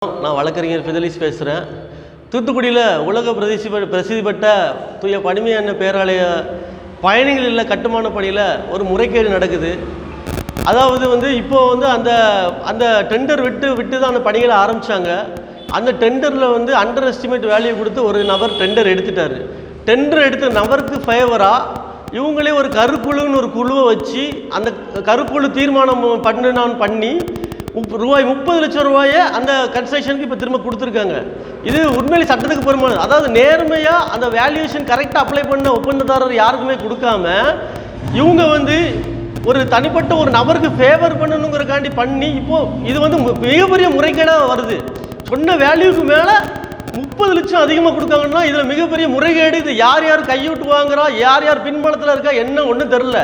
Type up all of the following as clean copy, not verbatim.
நான் வழக்கறிஞர் ஃபிதலிஸ் பேசுகிறேன். தூத்துக்குடியில் உலக பிரசித்தி பெற்ற தூய பனிமய பேராலய பயணிகள் இல்ல கட்டுமான பணியில் ஒரு முறைகேடு நடக்குது. அதாவது இப்போது அந்த அந்த டெண்டர் விட்டு தான் அந்த பணிகளை ஆரம்பித்தாங்க. அந்த டெண்டரில் அண்டர் எஸ்டிமேட் வேல்யூ கொடுத்து ஒரு நபர் டெண்டர் எடுத்துட்டார். டெண்டர் எடுத்த நபருக்கு ஃபேவராக இவங்களே ஒரு கருக்குழுன்னு ஒரு குழுவை வச்சு அந்த கருக்குழு தீர்மானம் பண்ணி ரூபாய் 30 லட்சம் ரூபாயை அந்த கன்ஸ்ட்ரக்ஷனுக்கு இப்போ திரும்ப கொடுத்துருக்காங்க. இது உண்மையிலே சட்டத்துக்கு பெருமானது. அதாவது நேர்மையாக அந்த வேல்யூவேஷன் கரெக்டாக அப்ளை பண்ண ஒப்பந்ததாரர் யாருக்குமே கொடுக்காம இவங்க ஒரு தனிப்பட்ட ஒரு நபருக்கு ஃபேவர் பண்ணணுங்கிறக்காண்டி பண்ணி இப்போது இது மிகப்பெரிய முறைகேடாக வருது. சொன்ன வேல்யூக்கு மேலே 30 லட்சம் அதிகமாக கொடுக்காங்கன்னா இதில் மிகப்பெரிய முறைகேடு. இது யார் யார் கையூட்டு வாங்குறா, யார் யார் பின்பலத்தில் இருக்கா என்ன ஒன்றும் தெரில.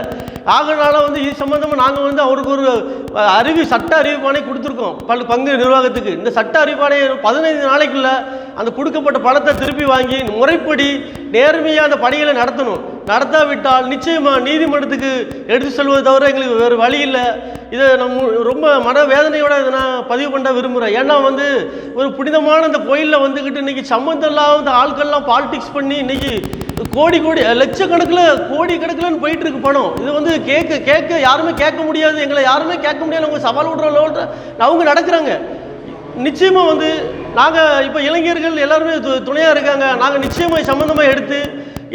ஆகனால இது சம்மந்தமாக நாங்கள் அவருக்கு ஒரு சட்ட அறிவிப்பானை கொடுத்துருக்கோம் பங்கு நிர்வாகத்துக்கு. இந்த சட்ட அறிவிப்பானை 15 நாளைக்குள்ள அந்த கொடுக்கப்பட்ட பணத்தை திருப்பி வாங்கி முறைப்படி நேர்மையாக அந்த பணிகளை நடத்தணும். நடத்தாவிட்டால் நிச்சயமாக நீதிமன்றத்துக்கு எடுத்து செல்வதை தவிர எங்களுக்கு வேறு வழி இல்லை. இதை ரொம்ப மனவேதனையோட இதை நான் பதிவு பண்ண விரும்புகிறேன். ஏன்னா ஒரு புனிதமான அந்த கோயிலில் வந்துக்கிட்டு இன்றைக்கி சம்மந்தம் இல்லாத ஆட்கள்லாம் பாலிடிக்ஸ் பண்ணி இன்றைக்கி கோடி லட்சக்கணக்கில் கோடி கணக்கில்னு போயிட்டு இருக்கு பணம். இது கேட்க யாருமே கேட்க முடியாது, எங்களை யாருமே கேட்க முடியாது, அவங்க சவால் விடுறோம் அவங்க நடக்கிறாங்க. நிச்சயமாக நாங்கள் இப்போ இளைஞர்கள் எல்லாருமே துணையாக இருக்காங்க. நாங்கள் நிச்சயமாக சம்மந்தமாக எடுத்து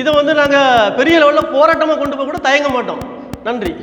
இதை நாங்கள் பெரிய லெவலில் போராட்டமாக கொண்டு போக கூட தயங்க மாட்டோம். நன்றி.